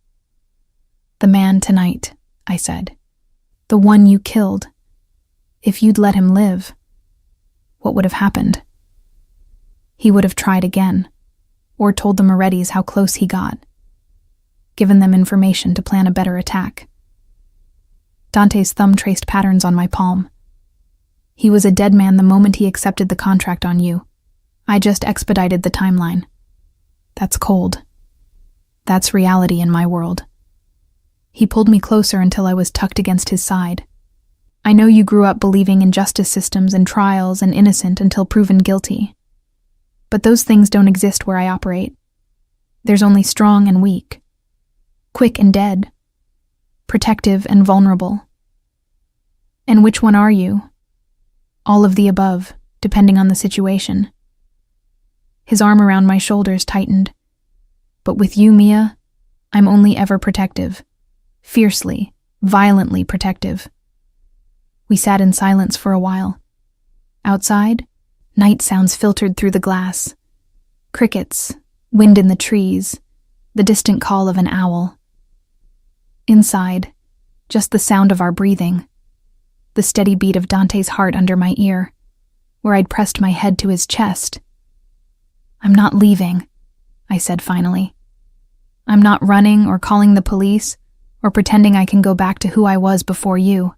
The man tonight, I said. The one you killed. If you'd let him live, what would have happened? He would have tried again, or told the Morettis how close he got, given them information to plan a better attack. Dante's thumb traced patterns on my palm. He was a dead man the moment he accepted the contract on you. I just expedited the timeline. That's cold. That's reality in my world. He pulled me closer until I was tucked against his side. I know you grew up believing in justice systems and trials and innocent until proven guilty. But those things don't exist where I operate. There's only strong and weak. Quick and dead. Protective and vulnerable. And which one are you? All of the above, depending on the situation. His arm around my shoulders tightened. But with you, Mia, I'm only ever protective. Fiercely, violently protective. We sat in silence for a while. Outside, night sounds filtered through the glass. Crickets, wind in the trees, the distant call of an owl. Inside, just the sound of our breathing, the steady beat of Dante's heart under my ear, where I'd pressed my head to his chest. "I'm not leaving," I said finally. "I'm not running or calling the police or pretending I can go back to who I was before you.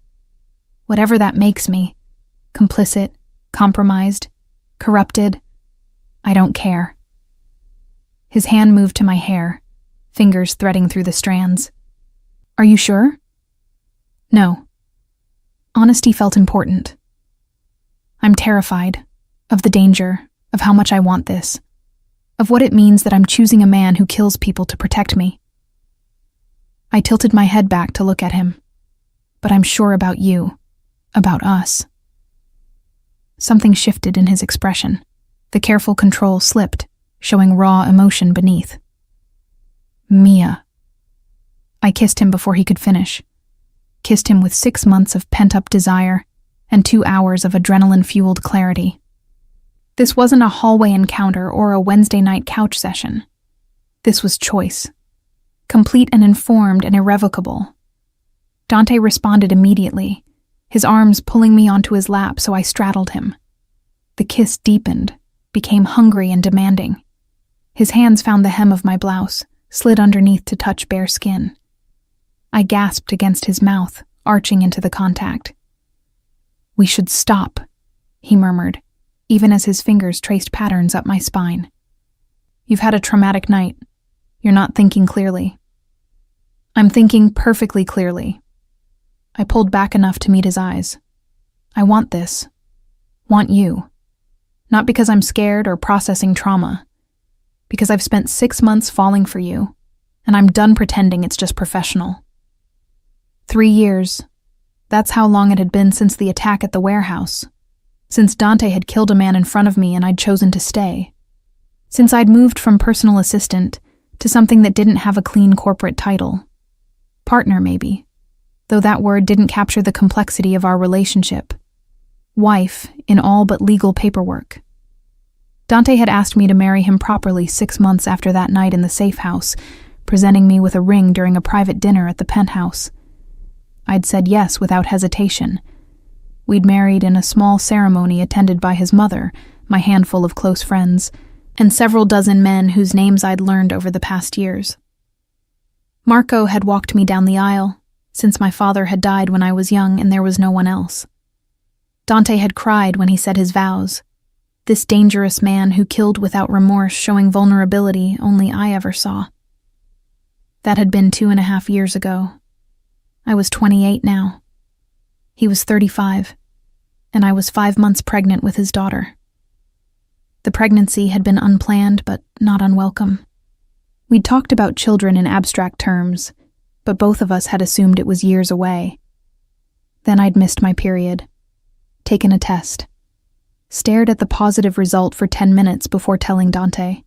Whatever that makes me, complicit, compromised, corrupted, I don't care." His hand moved to my hair, fingers threading through the strands. "Are you sure?" "No." Honesty felt important. "I'm terrified of the danger, of how much I want this, of what it means that I'm choosing a man who kills people to protect me." I tilted my head back to look at him. "But I'm sure about you, about us." Something shifted in his expression. The careful control slipped, showing raw emotion beneath. "Mia." I kissed him before he could finish. Kissed him with 6 months of pent-up desire and 2 hours of adrenaline-fueled clarity. This wasn't a hallway encounter or a Wednesday night couch session. This was choice. Complete and informed and irrevocable. Dante responded immediately, his arms pulling me onto his lap so I straddled him. The kiss deepened, became hungry and demanding. His hands found the hem of my blouse, slid underneath to touch bare skin. I gasped against his mouth, arching into the contact. "We should stop," he murmured, even as his fingers traced patterns up my spine. "You've had a traumatic night. You're not thinking clearly." "I'm thinking perfectly clearly." I pulled back enough to meet his eyes. "I want this. Want you. Not because I'm scared or processing trauma. Because I've spent 6 months falling for you, and I'm done pretending it's just professional." 3 years. That's how long it had been since the attack at the warehouse. Since Dante had killed a man in front of me and I'd chosen to stay. Since I'd moved from personal assistant to something that didn't have a clean corporate title. Partner, maybe, though that word didn't capture the complexity of our relationship. Wife, in all but legal paperwork. Dante had asked me to marry him properly 6 months after that night in the safe house, presenting me with a ring during a private dinner at the penthouse. I'd said yes without hesitation. We'd married in a small ceremony attended by his mother, my handful of close friends, and several dozen men whose names I'd learned over the past years. Marco had walked me down the aisle, since my father had died when I was young and there was no one else. Dante had cried when he said his vows. This dangerous man who killed without remorse, showing vulnerability only I ever saw. That had been 2.5 years ago. I was 28 now. He was 35, and I was 5 months pregnant with his daughter. The pregnancy had been unplanned but not unwelcome. We'd talked about children in abstract terms, but both of us had assumed it was years away. Then I'd missed my period, taken a test, stared at the positive result for 10 minutes before telling Dante.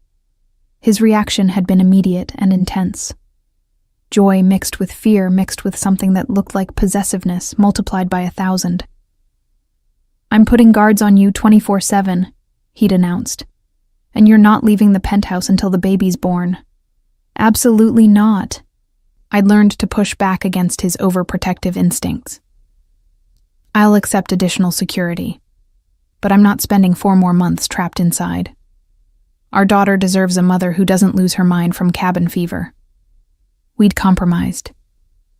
His reaction had been immediate and intense. Joy mixed with fear, mixed with something that looked like possessiveness multiplied by 1,000. "I'm putting guards on you 24/7, he'd announced. "And you're not leaving the penthouse until the baby's born." "Absolutely not." I'd learned to push back against his overprotective instincts. "I'll accept additional security, but I'm not spending 4 more months trapped inside. Our daughter deserves a mother who doesn't lose her mind from cabin fever." We'd compromised.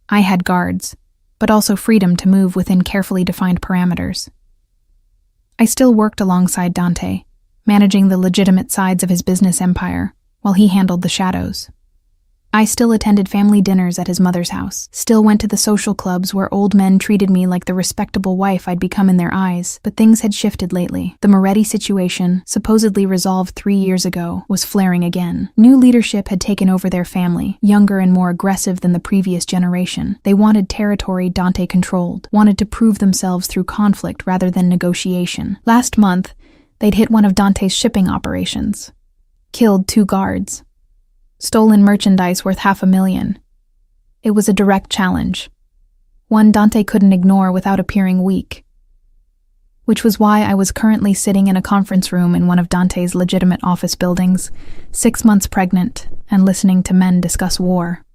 I had guards, but also freedom to move within carefully defined parameters. I still worked alongside Dante, managing the legitimate sides of his business empire, while he handled the shadows. I still attended family dinners at his mother's house, still went to the social clubs where old men treated me like the respectable wife I'd become in their eyes, but things had shifted lately. The Moretti situation, supposedly resolved 3 years ago, was flaring again. New leadership had taken over their family, younger and more aggressive than the previous generation. They wanted territory Dante controlled, wanted to prove themselves through conflict rather than negotiation. Last month, they'd hit one of Dante's shipping operations. Killed 2 guards. Stolen merchandise worth $500,000. It was a direct challenge. one Dante couldn't ignore without appearing weak. Which was why I was currently sitting in a conference room in one of Dante's legitimate office buildings, 6 months pregnant, and listening to men discuss war.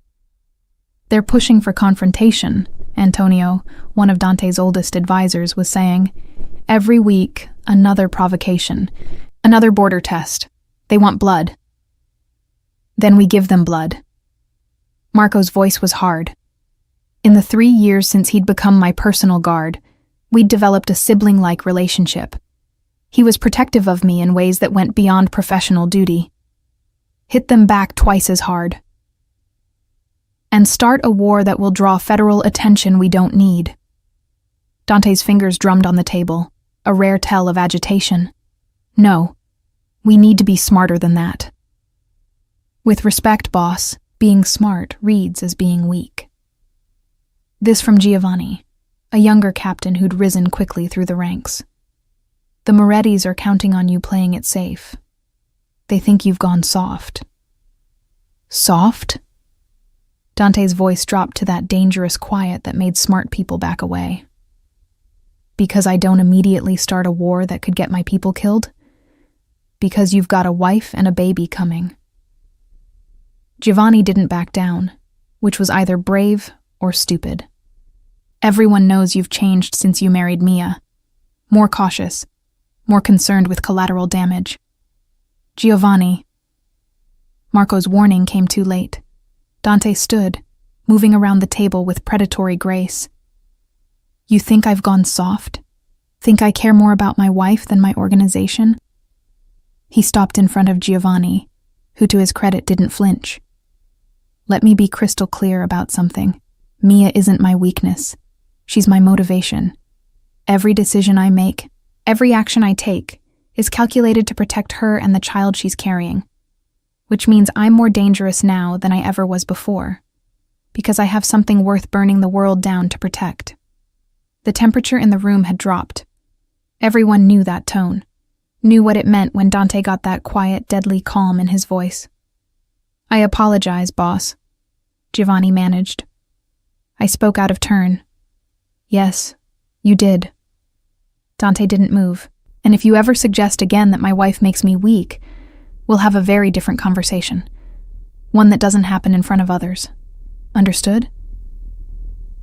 They're pushing for confrontation, Antonio, one of Dante's oldest advisors, was saying. Every week, another provocation, another border test. They want blood. Then we give them blood. Marco's voice was hard. In the 3 years since he'd become my personal guard, we'd developed a sibling-like relationship. He was protective of me in ways that went beyond professional duty. Hit them back twice as hard. And start a war that will draw federal attention we don't need. Dante's fingers drummed on the table, a rare tell of agitation. No, we need to be smarter than that. With respect, boss, being smart reads as being weak. This from Giovanni, a younger captain who'd risen quickly through the ranks. The Morettis are counting on you playing it safe. They think you've gone soft. Soft? Dante's voice dropped to that dangerous quiet that made smart people back away. Because I don't immediately start a war that could get my people killed? Because you've got a wife and a baby coming. Giovanni didn't back down, which was either brave or stupid. Everyone knows you've changed since you married Mia. More cautious, more concerned with collateral damage. Giovanni. Marco's warning came too late. Dante stood, moving around the table with predatory grace. You think I've gone soft? Think I care more about my wife than my organization? He stopped in front of Giovanni, who to his credit didn't flinch. Let me be crystal clear about something. Mia isn't my weakness. She's my motivation. Every decision I make, every action I take, is calculated to protect her and the child she's carrying. Which means I'm more dangerous now than I ever was before, because I have something worth burning the world down to protect. The temperature in the room had dropped. Everyone knew that tone, knew what it meant when Dante got that quiet, deadly calm in his voice. I apologize, boss, Giovanni managed. I spoke out of turn. Yes, you did. Dante didn't move, and if you ever suggest again that my wife makes me weak, we'll have a very different conversation. One that doesn't happen in front of others. Understood?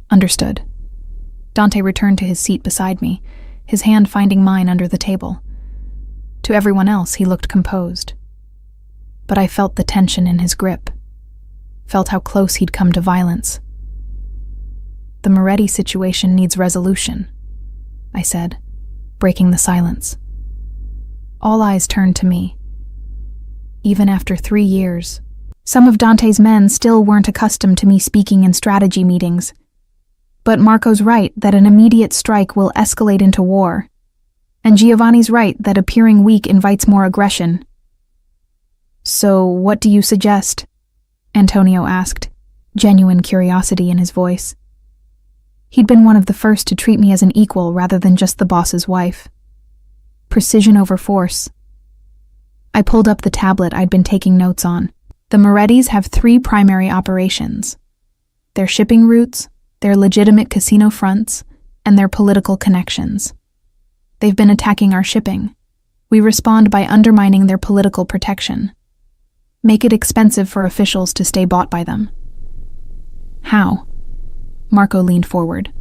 Understood. Dante returned to his seat beside me, his hand finding mine under the table. To everyone else, he looked composed. But I felt the tension in his grip, felt how close he'd come to violence. The Moretti situation needs resolution, I said, breaking the silence. All eyes turned to me. Even after 3 years, some of Dante's men still weren't accustomed to me speaking in strategy meetings. But Marco's right that an immediate strike will escalate into war, and Giovanni's right that appearing weak invites more aggression. So what do you suggest? Antonio asked, genuine curiosity in his voice. He'd been one of the first to treat me as an equal rather than just the boss's wife. Precision over force. I pulled up the tablet I'd been taking notes on. The Morettis have 3 primary operations: their shipping routes, their legitimate casino fronts, and their political connections. They've been attacking our shipping. We respond by undermining their political protection. Make it expensive for officials to stay bought by them. How? Marco leaned forward.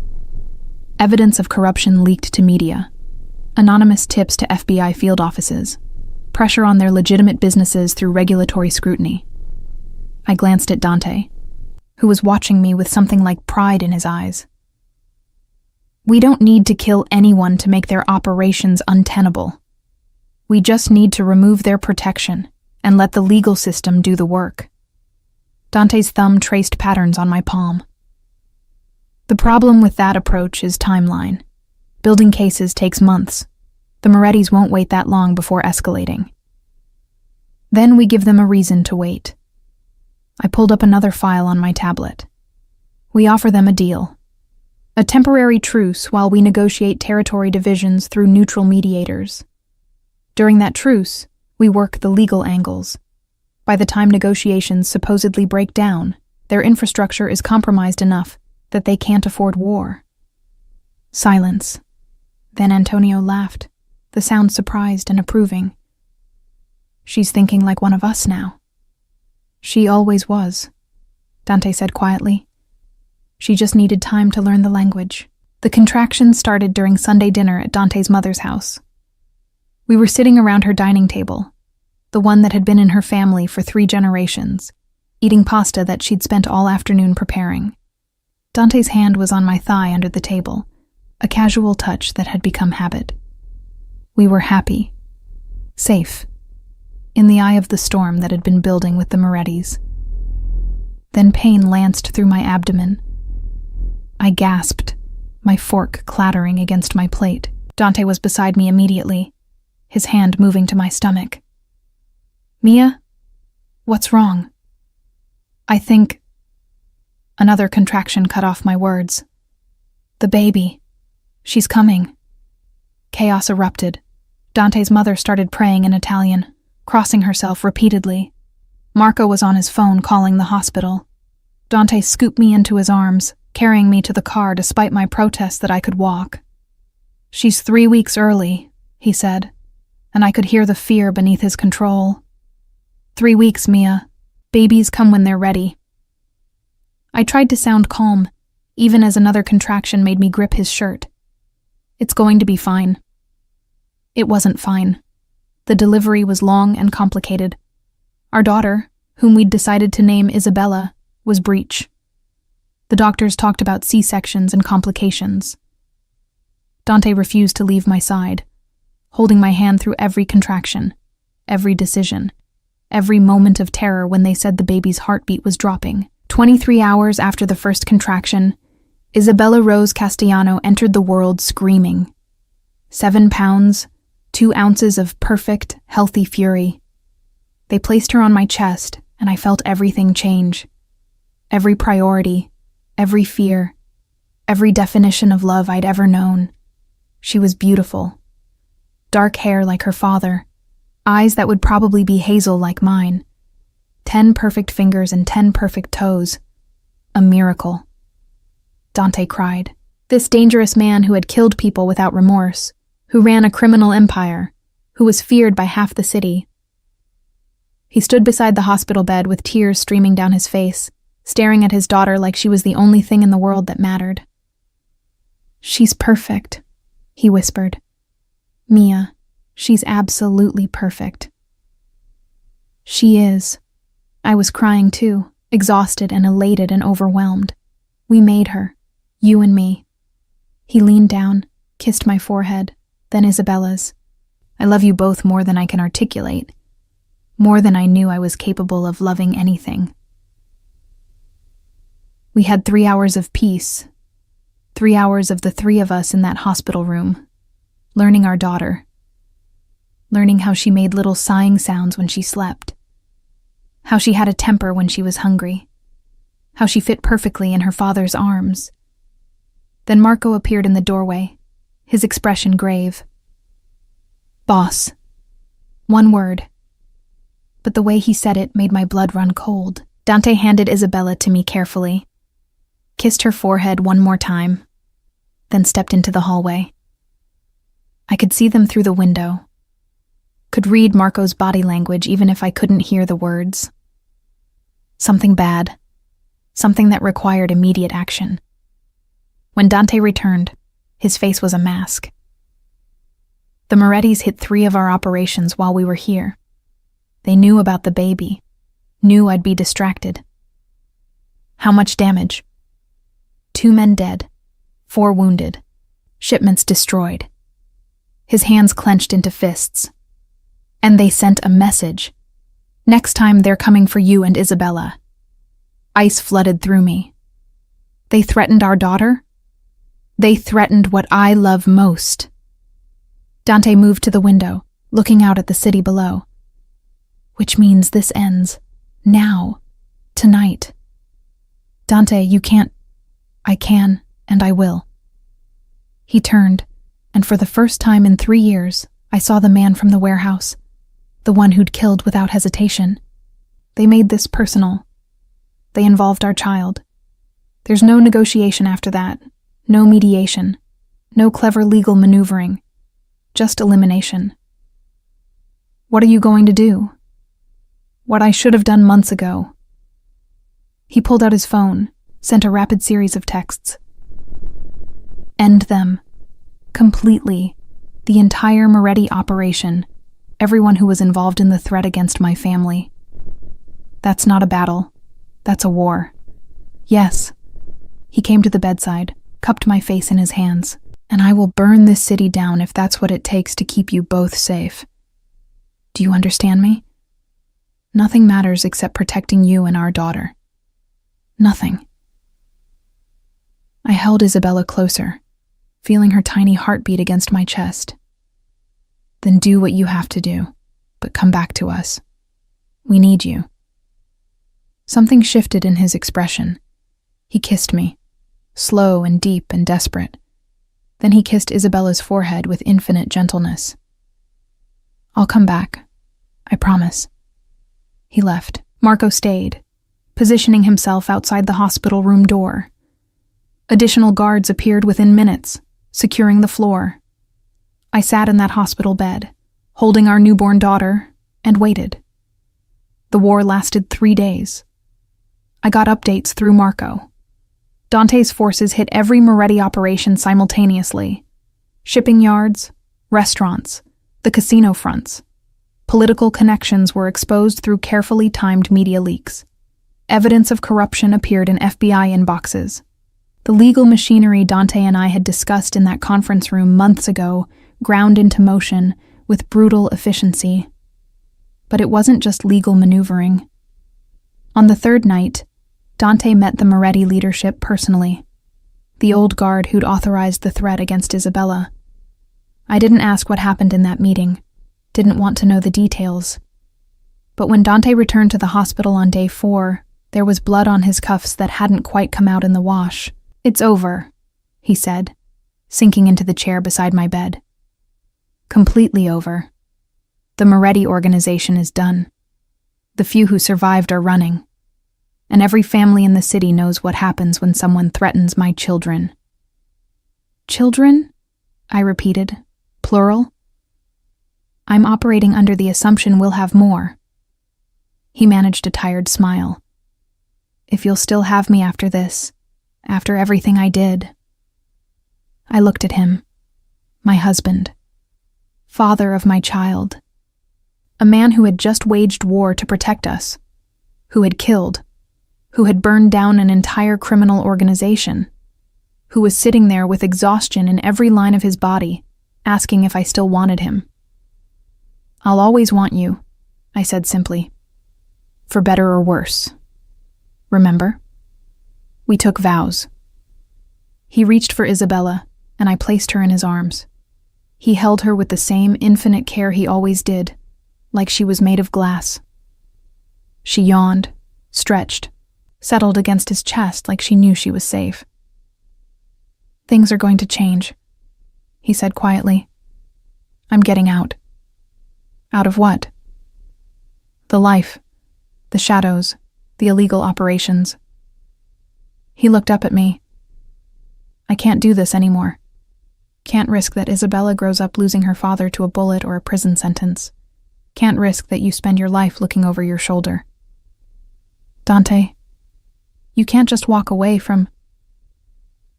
Evidence of corruption leaked to media. Anonymous tips to FBI field offices. Pressure on their legitimate businesses through regulatory scrutiny. I glanced at Dante, who was watching me with something like pride in his eyes. We don't need to kill anyone to make their operations untenable. We just need to remove their protection and let the legal system do the work. Dante's thumb traced patterns on my palm. The problem with that approach is timeline. Building cases takes months. The Morettis won't wait that long before escalating. Then we give them a reason to wait. I pulled up another file on my tablet. We offer them a deal. A temporary truce while we negotiate territory divisions through neutral mediators. During that truce, we work the legal angles. By the time negotiations supposedly break down, their infrastructure is compromised enough that they can't afford war. Silence. Then Antonio laughed, the sound surprised and approving. She's thinking like one of us now. She always was, Dante said quietly. She just needed time to learn the language. The contractions started during Sunday dinner at Dante's mother's house. We were sitting around her dining table, the one that had been in her family for 3 generations, eating pasta that she'd spent all afternoon preparing. Dante's hand was on my thigh under the table, a casual touch that had become habit. We were happy, safe, in the eye of the storm that had been building with the Morettis. Then pain lanced through my abdomen. I gasped, my fork clattering against my plate. Dante was beside me immediately, his hand moving to my stomach. Mia? What's wrong? I think... Another contraction cut off my words. The baby. She's coming. Chaos erupted. Dante's mother started praying in Italian, crossing herself repeatedly. Marco was on his phone calling the hospital. Dante scooped me into his arms, carrying me to the car despite my protest that I could walk. She's 3 weeks early, he said, and I could hear the fear beneath his control. 3 weeks, Mia. Babies come when they're ready. I tried to sound calm, even as another contraction made me grip his shirt. It's going to be fine. It wasn't fine. The delivery was long and complicated. Our daughter, whom we'd decided to name Isabella, was breech. The doctors talked about C-sections and complications. Dante refused to leave my side, holding my hand through every contraction, every decision, every moment of terror when they said the baby's heartbeat was dropping. 23 hours after the first contraction, Isabella Rose Castellano entered the world screaming. 7 pounds, 2 ounces of perfect, healthy fury. They placed her on my chest, and I felt everything change. Every priority, every fear, every definition of love I'd ever known. She was beautiful. Dark hair like her father, eyes that would probably be hazel like mine, 10 perfect fingers and 10 perfect toes. A miracle. Dante cried. This dangerous man who had killed people without remorse, who ran a criminal empire, who was feared by half the city. He stood beside the hospital bed with tears streaming down his face, staring at his daughter like she was the only thing in the world that mattered. She's perfect, he whispered. Mia, she's absolutely perfect. She is. I was crying too, exhausted and elated and overwhelmed. We made her, you and me. He leaned down, kissed my forehead, then Isabella's. I love you both more than I can articulate, more than I knew I was capable of loving anything. We had 3 hours of peace, 3 hours of the 3 of us in that hospital room, learning our daughter, learning how she made little sighing sounds when she slept, how she had a temper when she was hungry, how she fit perfectly in her father's arms. Then Marco appeared in the doorway, his expression grave. Boss. 1 word. But the way he said it made my blood run cold. Dante handed Isabella to me carefully, kissed her forehead 1 more time, then stepped into the hallway. I could see them through the window, could read Marco's body language even if I couldn't hear the words. Something bad, something that required immediate action. When Dante returned, his face was a mask. The Morettis hit 3 of our operations while we were here. They knew about the baby, knew I'd be distracted. How much damage? 2 men dead, 4 wounded, shipments destroyed. His hands clenched into fists. And they sent a message. Next time they're coming for you and Isabella. Ice flooded through me. They threatened our daughter? They threatened what I love most. Dante moved to the window, looking out at the city below. Which means this ends. Now. Tonight. Dante, you can't. I can, and I will. He turned, and for the first time in 3 years, I saw the man from the warehouse, the one who'd killed without hesitation. They made this personal. They involved our child. There's no negotiation after that, no mediation, no clever legal maneuvering, just elimination. What are you going to do? What I should have done months ago. He pulled out his phone, sent a rapid series of texts. End them. Completely. The entire Moretti operation. Everyone who was involved in the threat against my family. That's not a battle. That's a war. Yes. He came to the bedside, cupped my face in his hands. And I will burn this city down if that's what it takes to keep you both safe. Do you understand me? Nothing matters except protecting you and our daughter. Nothing. I held Isabella closer, feeling her tiny heartbeat against my chest. Then do what you have to do, but come back to us. We need you. Something shifted in his expression. He kissed me, slow and deep and desperate. Then he kissed Isabella's forehead with infinite gentleness. I'll come back. I promise. He left. Marco stayed, positioning himself outside the hospital room door. Additional guards appeared within minutes, securing the floor. I sat in that hospital bed, holding our newborn daughter, and waited. The war lasted 3 days. I got updates through Marco. Dante's forces hit every Moretti operation simultaneously. Shipping yards, restaurants, the casino fronts. Political connections were exposed through carefully timed media leaks. Evidence of corruption appeared in FBI inboxes. The legal machinery Dante and I had discussed in that conference room months ago ground into motion with brutal efficiency. But it wasn't just legal maneuvering. On the third night, Dante met the Moretti leadership personally, the old guard who'd authorized the threat against Isabella. I didn't ask what happened in that meeting, didn't want to know the details. But when Dante returned to the hospital on day 4, there was blood on his cuffs that hadn't quite come out in the wash. It's over, he said, sinking into the chair beside my bed. Completely over. The Moretti organization is done. The few who survived are running. And every family in the city knows what happens when someone threatens my children. Children? I repeated, plural. I'm operating under the assumption we'll have more. He managed a tired smile. If you'll still have me after this, after everything I did. I looked at him, my husband, father of my child, a man who had just waged war to protect us, who had killed, who had burned down an entire criminal organization, who was sitting there with exhaustion in every line of his body, asking if I still wanted him. I'll always want you, I said simply. For better or worse. Remember? We took vows. He reached for Isabella, and I placed her in his arms. He held her with the same infinite care he always did, like she was made of glass. She yawned, stretched, settled against his chest like she knew she was safe. Things are going to change, he said quietly. I'm getting out. Out of what? The life, the shadows, the illegal operations. He looked up at me. I can't do this anymore. Can't risk that Isabella grows up losing her father to a bullet or a prison sentence. Can't risk that you spend your life looking over your shoulder. Dante, you can't just walk away from...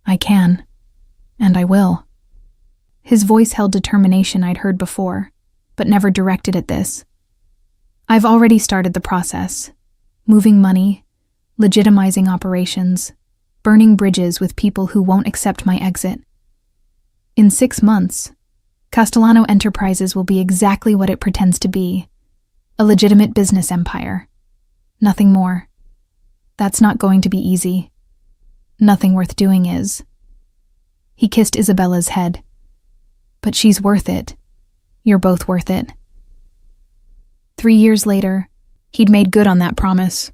I can, and I will. His voice held determination I'd heard before, but never directed at this. I've already started the process, moving money, legitimizing operations, burning bridges with people who won't accept my exit. In 6 months, Castellano Enterprises will be exactly what it pretends to be, a legitimate business empire. Nothing more. That's not going to be easy. Nothing worth doing is. He kissed Isabella's head. But she's worth it. You're both worth it. 3 years later, he'd made good on that promise.